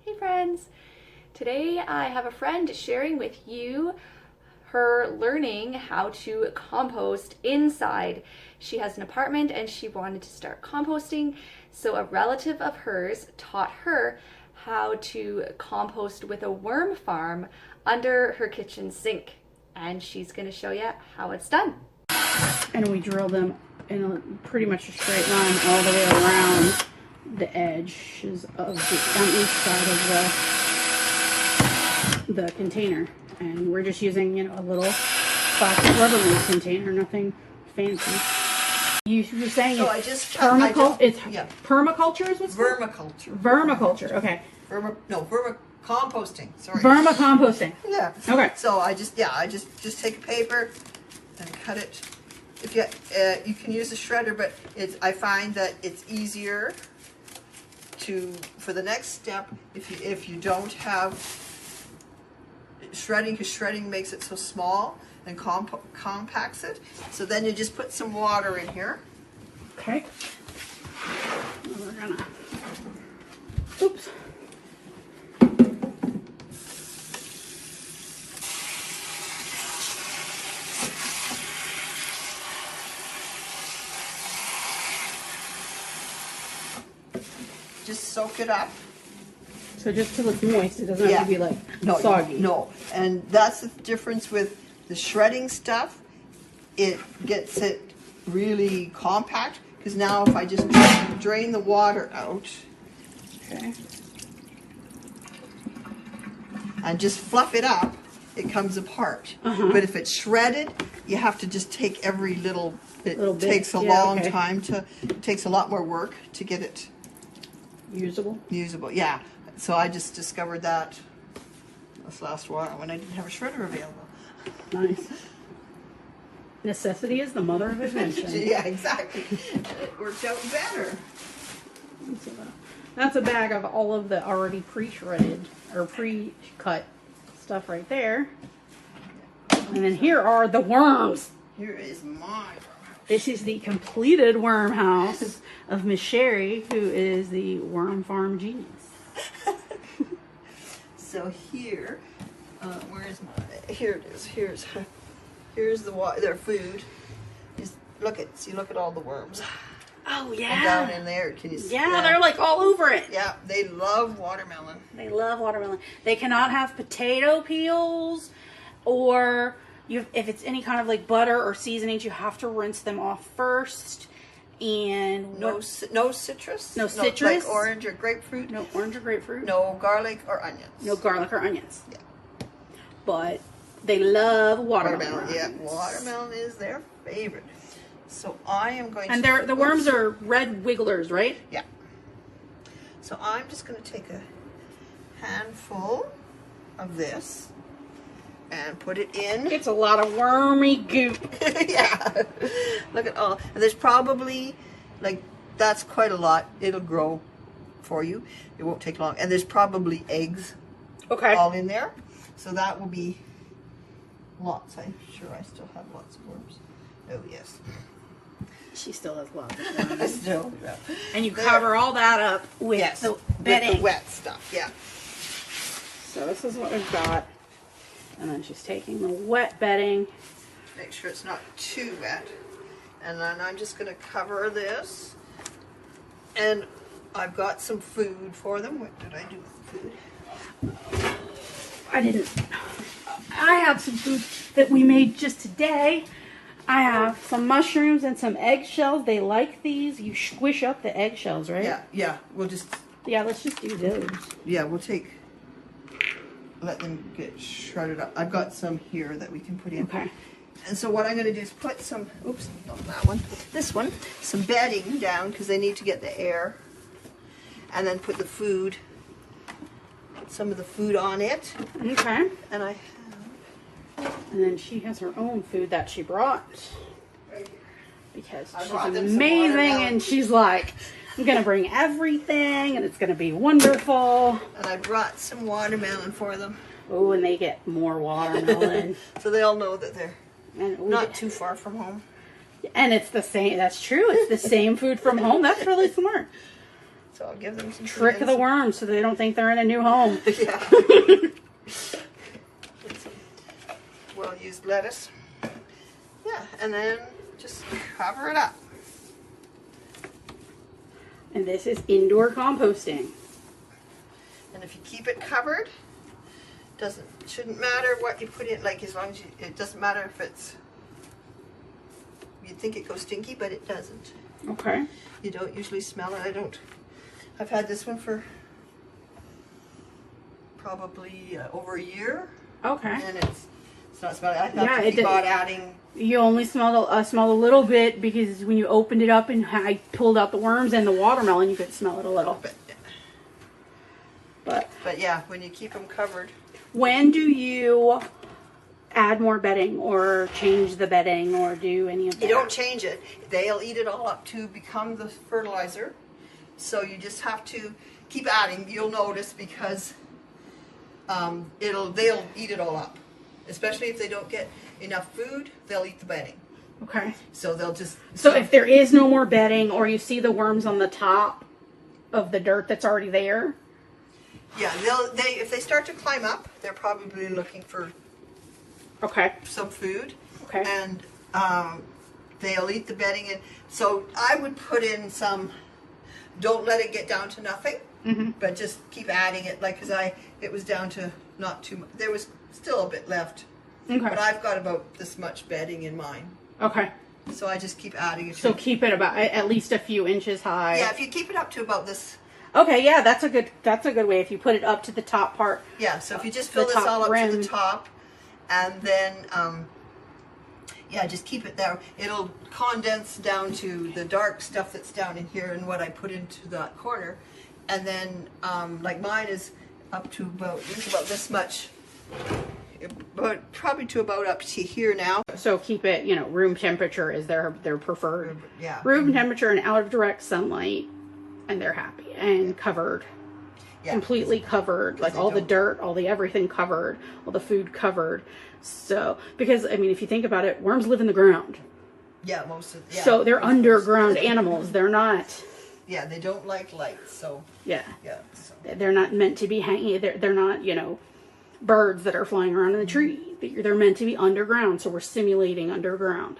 Hey friends! Today I have a friend sharing with you her learning how to compost inside. She has an apartment and she wanted to start composting, so a relative of hers taught her how to compost with a worm farm under her kitchen sink, and she's going to show you how it's done. And we drill them in pretty much a straight line all the way around the edges of on each side of the container. And we're just using, a little plastic Rubbermaid container, nothing fancy. You're saying it's permaculture? It's permaculture is what's called? Vermicompost. Vermiculture, okay. Vermicomposting. Sorry. Vermicomposting. Yeah. Okay. So I just take a paper and cut it. If you can use a shredder, but I find that it's easier for the next step if you don't have shredding, because shredding makes it so small and compacts it. So then you just put some water in here. Okay. We're gonna. Oops. Just soak it up. So just till it's moist, it doesn't have to be like soggy. No, and that's the difference with the shredding stuff. It gets it really compact, because now if I just drain the water out, Okay. and just fluff it up, it comes apart. But if it's shredded, you have to just take every little bit. It takes a long time it takes a lot more work to get it Usable? yeah. So I just discovered that this last while when I didn't have a shredder available. Nice. Necessity is the mother of invention. Yeah, exactly. And it worked out better. That's a bag of all of the already pre-shredded or pre-cut stuff right there. And then here are the worms. Here is my This is the completed worm house of Miss Sherry, who is the worm farm genius. So here, here it is. Here's their food. Look at all the worms. Oh yeah. And down in there, can you see? Yeah, they're like all over it. Yeah, they love watermelon. They love watermelon. They cannot have potato peels, or if it's any kind of like butter or seasonings, you have to rinse them off first. And no citrus. No citrus. Like orange or grapefruit. No orange or grapefruit. No garlic or onions. No garlic or onions. Yeah. But they love watermelon. Yeah, watermelon is their favorite. So I am going to... And the worms are red wigglers, right? Yeah. So I'm just going to take a handful of this and put it in. It's a lot of wormy goop. Yeah. Look at all. And there's probably, that's quite a lot. It'll grow for you. It won't take long. And there's probably eggs all in there. So that will be lots. I'm sure I still have lots of worms. Oh, yes. She still has lots of worms. Still, yeah. And you cover all that up with the bedding. With the wet stuff, yeah. So this is what we've got. And then she's taking the wet bedding. Make sure it's not too wet. And then I'm just going to cover this. And I've got some food for them. What did I do with the food? I have some food that we made just today. I have some mushrooms and some eggshells. They like these. You squish up the eggshells, right? Yeah. We'll just... Yeah, let's just do those. Yeah, let them get shredded up. I've got some here that we can put in. Okay. And so what I'm going to do is put some, oops, not that one, this one, some bedding down because they need to get the air. And then put the food, some of the food on it. Okay. And And then she has her own food that she brought. Right here. Because I she's brought them some amazing watermelon. and she's like, I'm going to bring everything and it's going to be wonderful. And I brought some watermelon for them. Oh, and they get more watermelon. So they all know that they're and not too far from home. And it's the same. That's true. It's the same food from home. That's really smart. So I'll give them some trick the worms so they don't think they're in a new home. Yeah. Well-used lettuce. Yeah, and then just cover it up. And this is indoor composting. And if you keep it covered, shouldn't matter what you put in, like as long as it doesn't matter if it's, you'd think it goes stinky, but it doesn't. Okay. You don't usually smell it. I've had this one for probably over a year. Okay. And it's not smelling. I thought to keep on adding. You only smelled a little bit because when you opened it up and I pulled out the worms and the watermelon, you could smell it a little. But yeah, when you keep them covered. When do you add more bedding or change the bedding or do any of that? You don't change it. They'll eat it all up to become the fertilizer. So you just have to keep adding. You'll notice because they'll eat it all up. Especially if they don't get enough food, they'll eat the bedding. Okay. So they'll just... So if there is no more bedding or you see the worms on the top of the dirt that's already there... Yeah, if they start to climb up, they're probably looking for some food. Okay. And they'll eat the bedding. And so I would put in some, don't let it get down to nothing, but just keep adding it. Like, because it was down to not too much. There was still a bit left. Okay. But I've got about this much bedding in mine. Okay. So I just keep adding it. So keep it about at least a few inches high. Yeah, if you keep it up to about this. Okay, yeah, that's a good way if you put it up to the top part. Yeah, so if you just fill this all up to the top, and then just keep it there. It'll condense down to the dark stuff that's down in here and what I put into that corner, and then like mine is up to about this much, but probably to about up to here now. So keep it, room temperature is their preferred. Yeah. Room temperature and out of direct sunlight. And they're happy and covered, completely covered, like all the dirt, all the everything covered, all the food covered. So, because, I mean, if you think about it, worms live in the ground. Yeah, so they're underground animals. They're not. Yeah, they don't like light, so. Yeah. Yeah. So. They're not meant to be hanging, they're not, birds that are flying around in the tree. They're meant to be underground, so we're simulating underground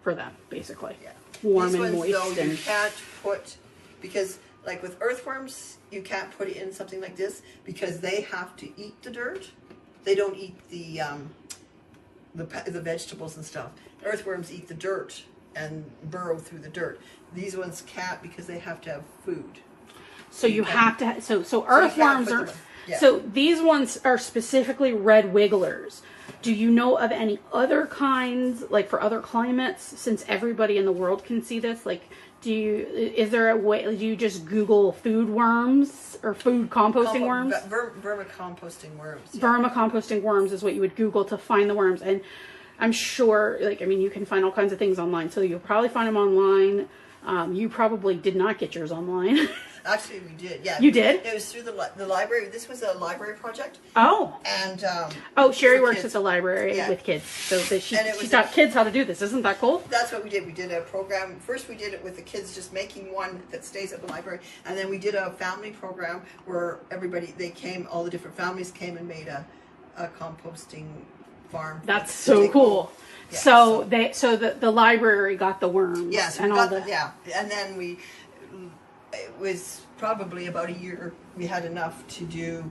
for them, basically. Yeah. Warm These and ones, moist. Though, you can't put... Because, like with earthworms, you can't put it in something like this because they have to eat the dirt. They don't eat the vegetables and stuff. Earthworms eat the dirt and burrow through the dirt. These ones can't because they have to have food. So you have to. So earthworms are. Yeah. So these ones are specifically red wigglers. Do you know of any other kinds, like for other climates, since everybody in the world can see this? Like, is there a way, do you just Google food worms or food composting worms? Vermicomposting worms. Yeah. Vermicomposting worms is what you would Google to find the worms. And I'm sure, you can find all kinds of things online. So you'll probably find them online. You probably did not get yours online. Actually, we did. Yeah. You did? It was through the library. This was a library project. Oh. And Sherry works at the library with kids, so she taught kids how to do this. Isn't that cool? That's what we did. We did a program. First, we did it with the kids, just making one that stays at the library, and then we did a family program where all the different families came and made a composting farm. That's so cool. Yeah, so the library got the worms. Yes, and and then it was probably about a year. We had enough to do.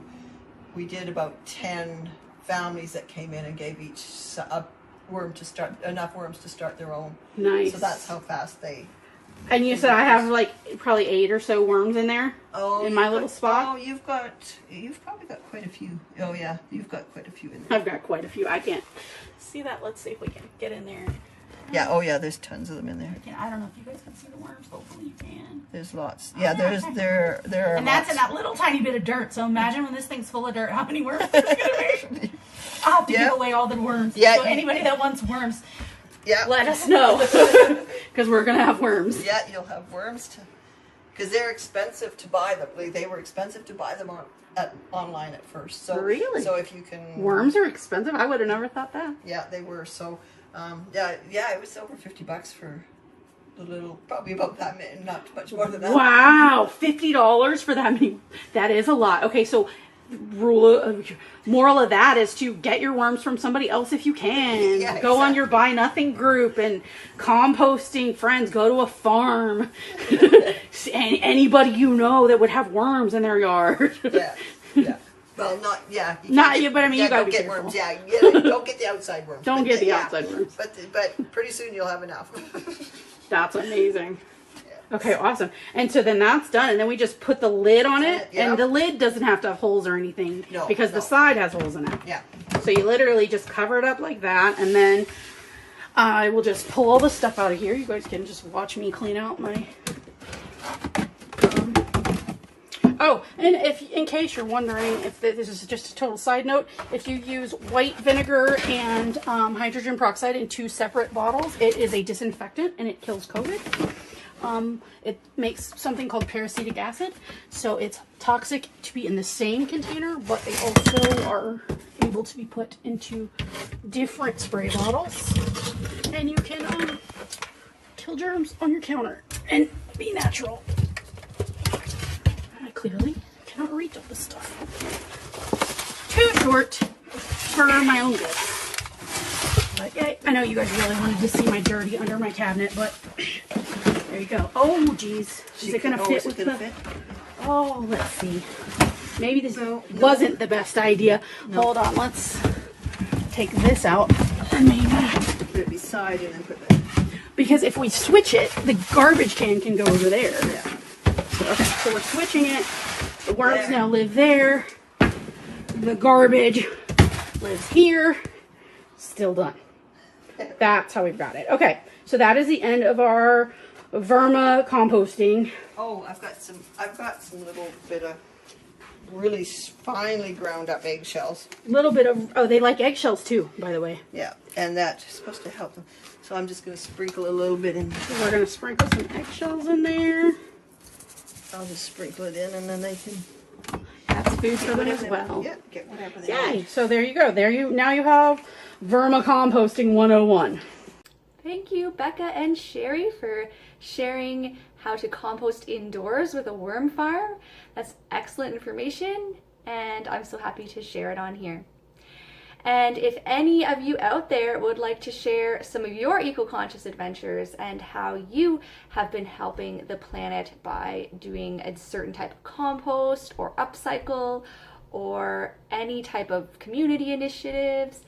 We did about 10 families that came in and gave each enough worms to start their own. Nice. So that's how fast they. And you said I have probably 8 or so worms in there. In my little spot. Oh, you've probably got quite a few. Oh yeah, you've got quite a few in there. I've got quite a few. I can't see that. Let's see if we can get in there. Yeah. Oh yeah. There's tons of them in there. I don't know if you guys can see the worms. Hopefully you can. There's lots. Yeah. There are. And that's in that little tiny bit of dirt. So imagine when this thing's full of dirt, how many worms there's gonna be. I'll have to give away all the worms. Yeah. So anybody that wants worms. Yeah. Let us know, because we're gonna have worms. Yeah, you'll have worms because they're expensive to buy them. They were expensive to buy them online at first. So really, so if you can, worms are expensive. I would have never thought that. Yeah, they were. So, it was over $50 for the little, probably about that many, not much more than that. Wow, $50 for that many. That is a lot. Okay, so moral of that is to get your worms from somebody else if you can. Yeah, go on your Buy Nothing group and composting friends. Go to a farm. And anybody you know that would have worms in their yard. Yeah. Well, not, yeah. Not you, but I mean, you gotta don't be get careful. worms. Yeah, don't get the outside worms. Don't get the outside worms. But pretty soon you'll have enough. That's amazing. Okay, awesome. And so then that's done, and then we just put the lid on it, and the lid doesn't have to have holes or anything, because the side has holes in it. Yeah. So you literally just cover it up like that, and then I will just pull all the stuff out of here. You guys can just watch me clean out my... Oh, and if, in case you're wondering, if this is just a total side note, if you use white vinegar and hydrogen peroxide in 2 separate bottles, it is a disinfectant and it kills COVID. It makes something called peracetic acid, so it's toxic to be in the same container, but they also are able to be put into different spray bottles, and you can kill germs on your counter and be natural. I clearly cannot reach all this stuff. Too short for my own good. But yeah, I know you guys really wanted to see my dirty under my cabinet, but there you go. Oh, geez. Is it going to fit with the... Fit? Oh, let's see. Maybe this wasn't the best idea. No. Hold on, let's take this out. And maybe... Put it beside and then put that... Because if we switch it, the garbage can go over there. Yeah. Okay, so we're switching it. The worms now live there. The garbage lives here. Still done. That's how we've got it. Okay, so that is the end of our vermicomposting. Oh, I've got some little bit of really finely ground up eggshells. Little bit of, oh, they like eggshells too, by the way. Yeah, and that's supposed to help them. So I'm just going to sprinkle a little bit in. So we're going to sprinkle some eggshells in there. I'll just sprinkle it in, and then they can... That's food for them as well. Yeah, get whatever they Yay! want. So there you go. Now you have Vermicomposting 101. Thank you, Becca and Sherry, for sharing how to compost indoors with a worm farm. That's excellent information, and I'm so happy to share it on here. And if any of you out there would like to share some of your eco-conscious adventures and how you have been helping the planet by doing a certain type of compost or upcycle or any type of community initiatives,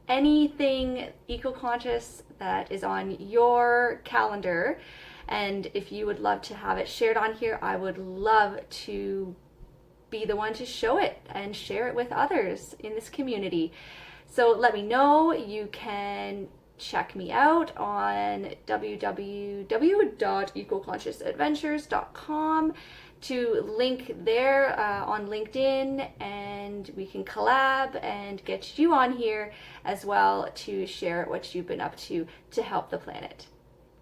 anything eco-conscious that is on your calendar, and if you would love to have it shared on here, I would love to be the one to show it and share it with others in this community. So let me know. You can check me out on www.ecoconsciousadventures.com to link there on LinkedIn, and we can collab and get you on here as well to share what you've been up to help the planet.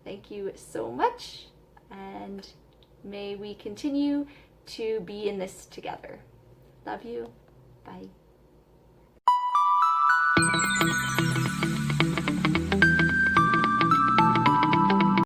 Thank you so much, and may we continue to be in this together. Love you. Bye.